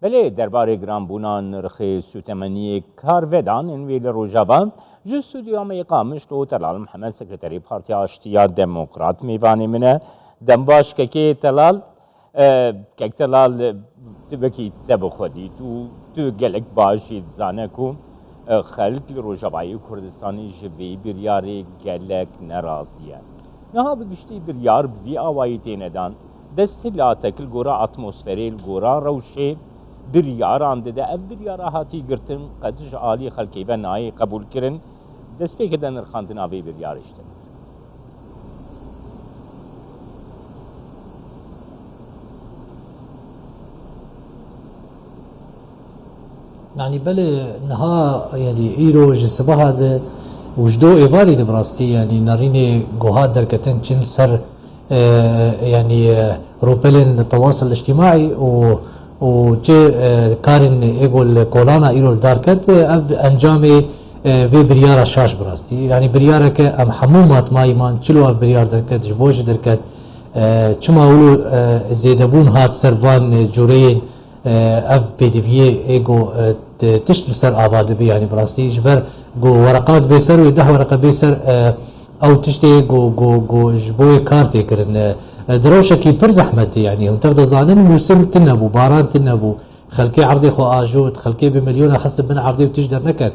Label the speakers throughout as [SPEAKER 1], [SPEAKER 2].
[SPEAKER 1] بله درباره گرانبونا نرخ سوتمنی کارودان انویل روجاوان جز استودیو میقامش لو تلال محمد سکرتری پارتی آشتیا دموکرات میوانی منه دنباش که تلال که تلال تبکی تبو خودی تو گلک باشی زانه کو خلق روجاوایی کردستانی جوی بریاری گلک نرازیه نها بگشتی بریار بوی آوایی تیندان دستی لاتکل گورا اتمسفری گورا روشه بریاران ده اف بریارا هاتی گرتن قدش عالی خلقی و نایی قبول کرن دست پی کردن نرخاندن آوی بریارشتن
[SPEAKER 2] يعني بله نها يعني ايروج صباح هذا وجدو ايفاري ده براستي يعني ناريني جوهات دركتن تشن سر يعني روبلن التواصل الاجتماعي وجي كارن يقول كولانا ايرول داركت انجامي في بريارة شاش براستي يعني بريارة كأم حمومات ما يمان چلو اف بريار دركت جبوش دركت چما ولو زيدبون هات سرفان جورين اف بي دي في ايجو تشتر سر آباد بي يعني براستي جبر جو ورقات بيسر ويده ورقة بيسر او تشتي جو جبوي كارتي كرن دروشة كي پر زحمت يعني هم تفضل ظانين موسم تنبو باران تنبو خلقي عرضي خو آجود خلقي بمليون خسب من عرضي وتجدر نكت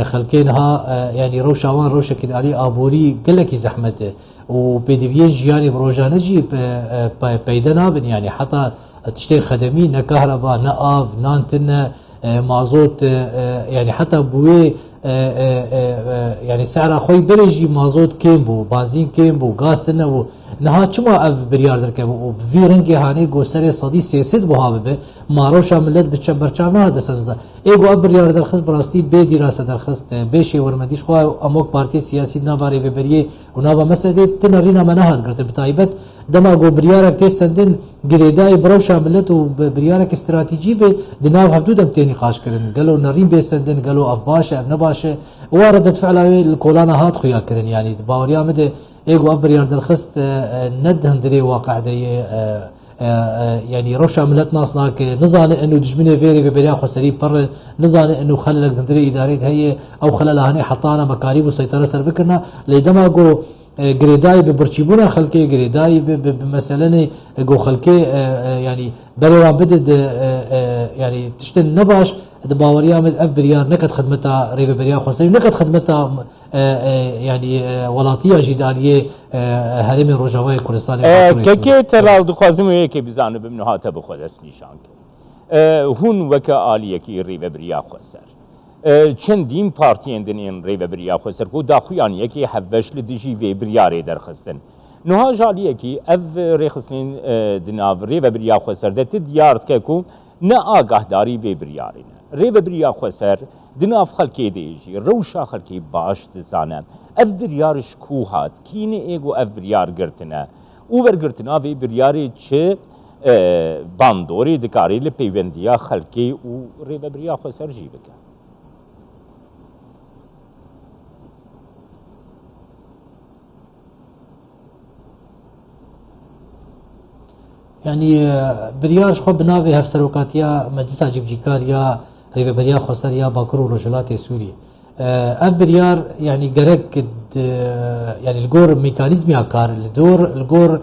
[SPEAKER 2] خلقينها يعني روشاوان روشة كده علي آبوري قلكي زحمته وبي دي في جياني بروجانه جي بيدا نابن يعني حتى تشتري خدمي نكهرباء نآف نانتنا مازوت يعني حتى بوي يعني سعر خوي بريجي مازوت كيم بو بنزين كيم بو غاز تنبو نها چما اف بريار دركبو وفي رنگي هاني گو سري صدي سياسد بو هابه ماروشا ملت بچبر چاما دسنزا ايگو اف بريار درخص براستي بي دراسه درخص بيشي ورمديش خو اموك بارتي سياسي ناباري في بريه ونابا مسدي تنرينا منهد قرت بتايبت دما گو بريارك تسندن گريداي بروشا ملت وبريارك استراتيجي به دناو حدود امتي نقاش كرن قالوا نرين بيستندن قالوا اف باشه اف نباشه وردت فعل الكولانا هات خويا كرن يعني باوريا مد ايجو ابريار درخست ند هندري واقع دي يعني روشا ملت ناصناك نزان انه دجمنه فيري في بريا خسري بر نزان انه خلل هندري اداري هي او خلل هني حطانا مكاريب وسيطره سر بكرنا لدما جو جريداي ببرشيبونا خلكي جريداي بمثلا جو خلكي يعني بلوان بدد يعني تشتن نباش دباوريا من اف بريار نكت خدمتها ريب بريا خسري نكت خدمتها يعني ولاتيه جداريه هرم روجاوي كردستان
[SPEAKER 1] كي تلال دخوازم يكي بزانو بمنهاته بخدس نشان هون وكا آليه كي ريب بريا خسر چندین پارتیندن این ریو بریا خسر کو داخویان یکی حفش لدیجی و بریاری درخستن نها جالیه کی اف رخصنین دناو ریو بریا خسر ده دیارت که کو نه آگاه داری و بریاری نه ریو بریا خسر دناو خلکی دیجی روشا خلکی باش دزانه اف بریارش کوهات کینه ایگو اف بریار گرتنه او برگرتنا و بریاری چه باندوری دکاری لپیوندیا خلکی او ریو بریا خسر جی بکن
[SPEAKER 2] يعني بريارش خو بناوي هفسروكات يا مجلس جبجيكار يا ريف بريا خسر يا باكرو رجلات سوريا اف بريار يعني جرك يعني الجور ميكانيزم يا كار الجور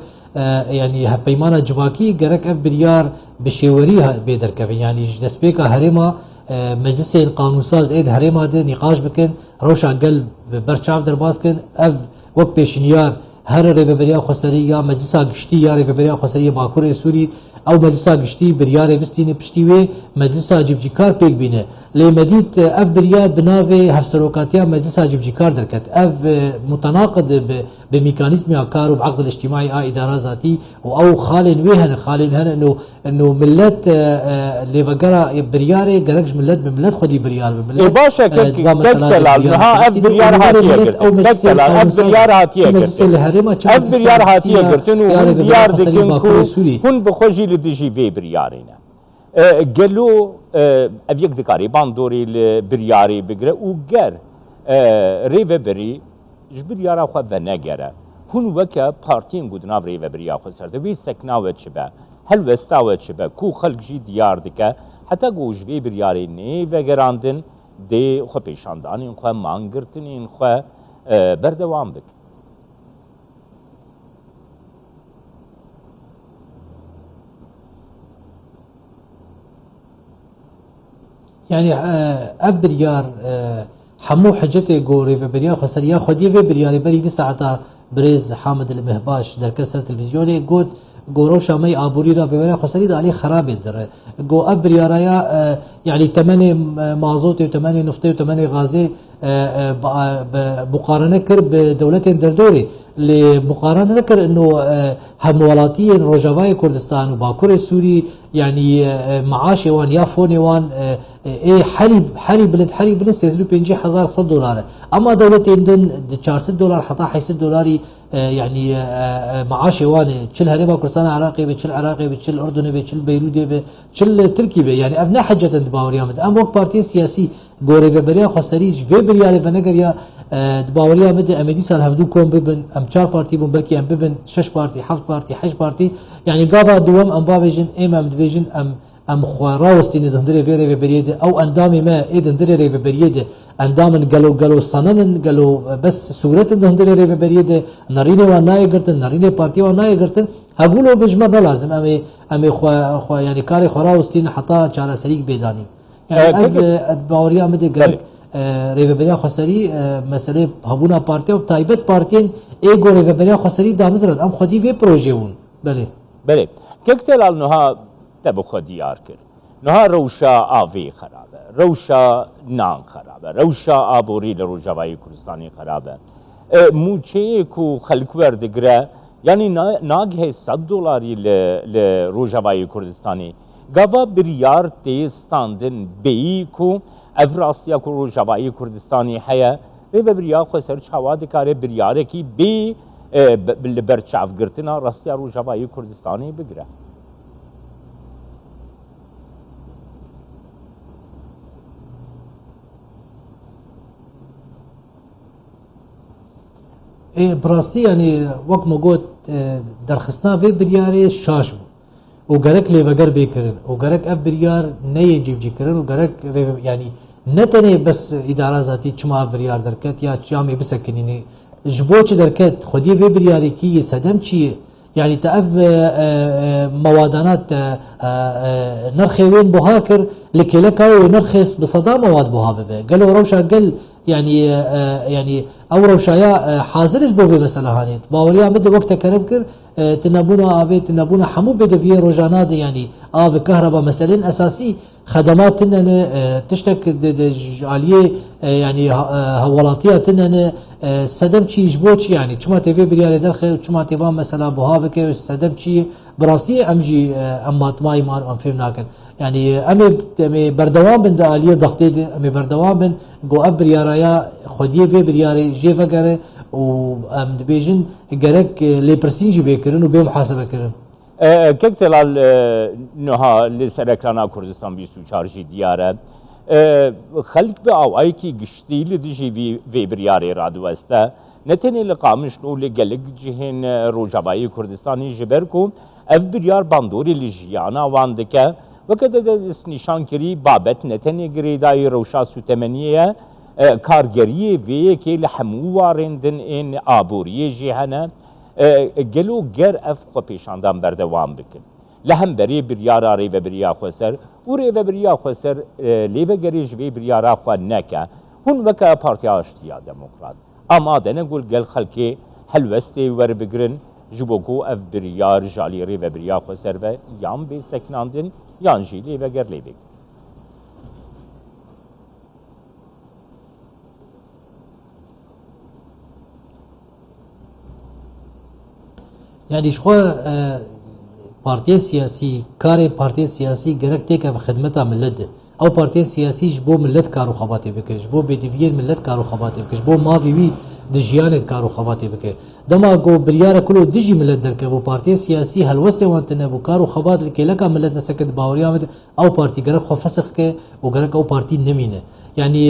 [SPEAKER 2] يعني هبيمانا جواكي جرك اف بريار بشيوريها بيدر كفي يعني دسبيكا هريما مجلس القانون ساز ايد هريما ده نقاش بكن روشا قلب برشاف درباسكن اف وقت بيشنيار هر ريف بريا خسري يا مجلس گشتي يا ريف بريا خسري باكور سوري او مجلس گشتي بريار بستيني پشتيوي مجلس جبجيكار بيك بينه لي مديت اف بريا بناوي هفسروكاتيا مجلس جبجيكار دركت اف متناقض بميكانيزم كار وبعقد الاجتماعي اداره ذاتي او خالن انه ملت اللي بقرا برياري قرقش ملت بملت خدي بريار
[SPEAKER 1] بملت باشا كتلال ها اف بريار هاتيه كتلال اف بريار هاتيه اف بريار هاتيه قرتن وبريار دكن كون بخوجي لديجي في بريارينا قالوا افيك ذكاري باندوري البرياري بقرا وقر ريفا بري جبريارا خو ونگره هون وكا بارتين قدنا ريفا بريا خو سرده وي سكناوه چبه هل وستاوه چبه کو خلق جي ديار دكه حتی گوشوی بریاری نی و گراندن دی خو پیشاندانی خو مانگرتنین خو بردوام بک.
[SPEAKER 2] يعني اب بريار حمو حجتي جوري في بريار خسريا خدي في بريار بري دي ساعتا بريز حامد المهباش در كسر تلفزيوني قد جورو شامي ابوري را في بريار خسري دالي خراب در جو اب برياريا يعني 8 مازوت و8 نفطي و8 غازي مقارنه كر بدولتين دردوري لمقارنه نكر انه همولاتي روجافاي كردستان وباكور سوري يعني معاش وان يا فوني وان اي حري بلد 35000 دولار اما دولتين دون 400 دولار حتى 800 دولاري يعني معاش وان تشل هربا كردستان عراقي بتشل عراقي بتشل اردني بتشل بيروت بتشل تركي يعني ابنا حجه دباوريا مد ام وقت بارتي سياسي گوره و بریا خسریج و بریاره و نگر یا دباوریا مده امدی سال هفدو کم ببن ام 4 پارتی بون بلکی ام ببن 6 پارتی 7 پارتی 8 پارتی يعني قابا دوام ام بابيجن ام دبيجن ام خواراوستين دندري فيري بريده او اندامي ما اي دندري بريده اندامن قالوا صنمن قالوا بس صورت دندري بريده نارينه وناي قرتن نارينه بارتي وناي قرتن هقولوا بجمر لازم امي خوا يعني كاري خواراوستين حتى چاره سريك بيداني يعني باوريا مده گرک ریوبریا خسری مسئله هبونا پارتی و تایبت پارتین ایگو ریوبریا خسری دامزرد ام خودی وی پروژه اون
[SPEAKER 1] بله ككتل نها تبخ ديار كر نها روشا آوي خرابه روشا نان خرابه روشا آبوري لروجاوي كردستاني خرابه موچه کو خلق وردگره يعني ناگه $100 لروجاوي كردستاني گاوا بریار تیستاندن بی کو افراسیا کو روجاوی کردستانی هیا و بریا خسر چواد کار بریاره کی بی برچاف گرتنا راستیا روجاوی کردستانی بگره
[SPEAKER 2] براستی يعني وقت ما قلت درخصنا في برياري شاش وقالك لي بقر بيكرن وقالك اب بريار نيجيب جيكرن وقالك يعني نتني بس اداره ذاتي چما بريار دركت يا چامي بسكنيني جبوچ دركت خدي في برياري كي صدم چي يعني تاف موادانات نرخي وين بهاكر لكلكا ونرخص بصدا مواد بها ببه قالوا روشا قال يعني او روشايا حاضر بو في مثلا هانيت باوريا مد وقت كرم كر تنبونا افي تنبونا حمو بدفيه روجانات يعني اف كهرباء مثلا اساسي خدمات تنن تشتك عليه يعني هولاتيه تنن سدم شي جبوش يعني كما تي في بريال دخل كما تي مثلا بوهابك سدم شي براستي امجي اما تماي مار ام فهمناكن يعني امي بردوام بن عليه ضغطي امي بردوام بن جو ابريارايا خديه في برياري جيفا كره و ام دبيجن جرك لي برسينجي بكرن و بمحاسبه كرن
[SPEAKER 1] ككتلال نها لسركرانا كردستان 24 دياره خلق به اوای کی گشتیل دیجی وی بریاری رادو است نتنی لقامش نو لگلگ جهن روجاوی کردستانی جبر کو اف بریار باندوری لجیانا واندکه وکده دست نشان کری بابت نتنی گریدای روشا سوتمنیه کارگری وی که لحمو واردن این آبوری جهنه گلو گر اف خو پیشاندان بردوام بکن لهم بری بریارا ری و بریا خسر و ری و بریا خسر لیو گریج وی بریارا خو نکه هون وکا پارتی آشتیا دموکرات اما دنه گل گل خلکی حلوستی ور بگرن جبوکو اف بریار جالی ری و بریا خسر و یام بی سکناندن یان جی لی و گر لی بگرن
[SPEAKER 2] يعني شو بارتي سياسي كاري بارتي سياسي جرك تيك خدمتها ملت او بارتي سياسي جبو ملت كارو خباتي بكش جبو بديفين ملت كارو خباتي بكش جبو ما في دجيانت كارو خباتي بك دما جو برياره كله دجي ملت دركه بو بارتي سياسي هلوسته وانتنه بو كارو خبات لكا ملت نسكت باوريا مد او بارتي غرق خو فسخ كه وغرق او بارتي نمينه يعني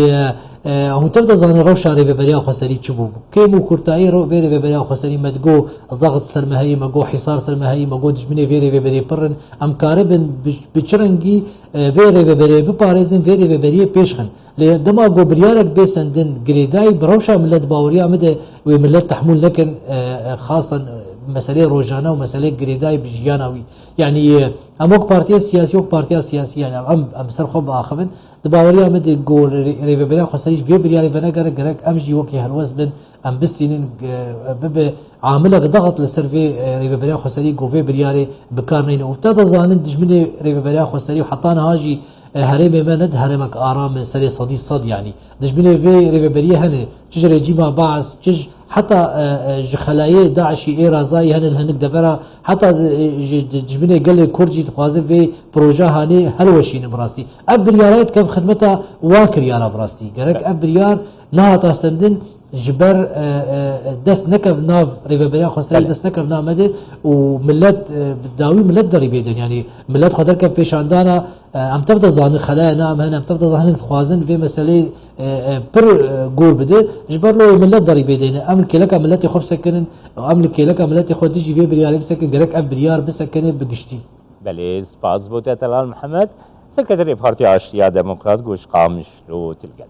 [SPEAKER 2] هم تبدا زان روشا ري بريا خسري تشبو كيمو كورتاي رو فيري بريا خسري مدغو ضغط سرمهي مغو حصار سرمهي مغو دجمني فيري بري برن ام كاربن بچرنگي فيري بري بباريزن فيري بري بيشخن لدما جو بريارك بيسندن غريداي بروشا ملت باوريا مد وملت تحمل لكن خاصه مسألة روجانا ومسألة غريداي بجياناوي يعني اموك بارتيا سياسي وك بارتيا سياسي يعني ام سرخب اخمن دباوريا مد جو ريبيريا خسريش في برياري فناغر غرك امجي وكي هلوز بن ام بستين بب عامله ضغط للسيرفي ريبيريا خسري جو في برياري بكارنين وتتزانن دجمني ريبيريا خسري وحطانا هاجي هرم مند هرمك آرام سري صدي صد يعني دجمني في ريبيريا هن تجري جيما باعث تج حتى خلايا داعش ايرازاي هن الهنك دفرا حتى جبني قال لي كورجي تخوازن في بروجا هاني هلوشين براستي ابريارات كيف خدمتها واكر يا براستي قالك ابريار لا تستندن جبر دست نكف ناف ريبيريا خسري دست نكف ناف مد وملت بداوي ملت دري بيدن يعني ملت خدر كيف بيشاندانا ام تبدا زان خلايا نام هنا ام تبدا زان خوازن في مساله بر جول بده جبر له ملت دري بيدن ام كلك ملت خب سكن ام كلك ملت خد تجي في بريار بسكن قالك ابريار بسكن بقشتي
[SPEAKER 1] بله سپاس بوده طلال محمد سكرتری پارتی آشتیا دموکرات گوش قامش رو تلگل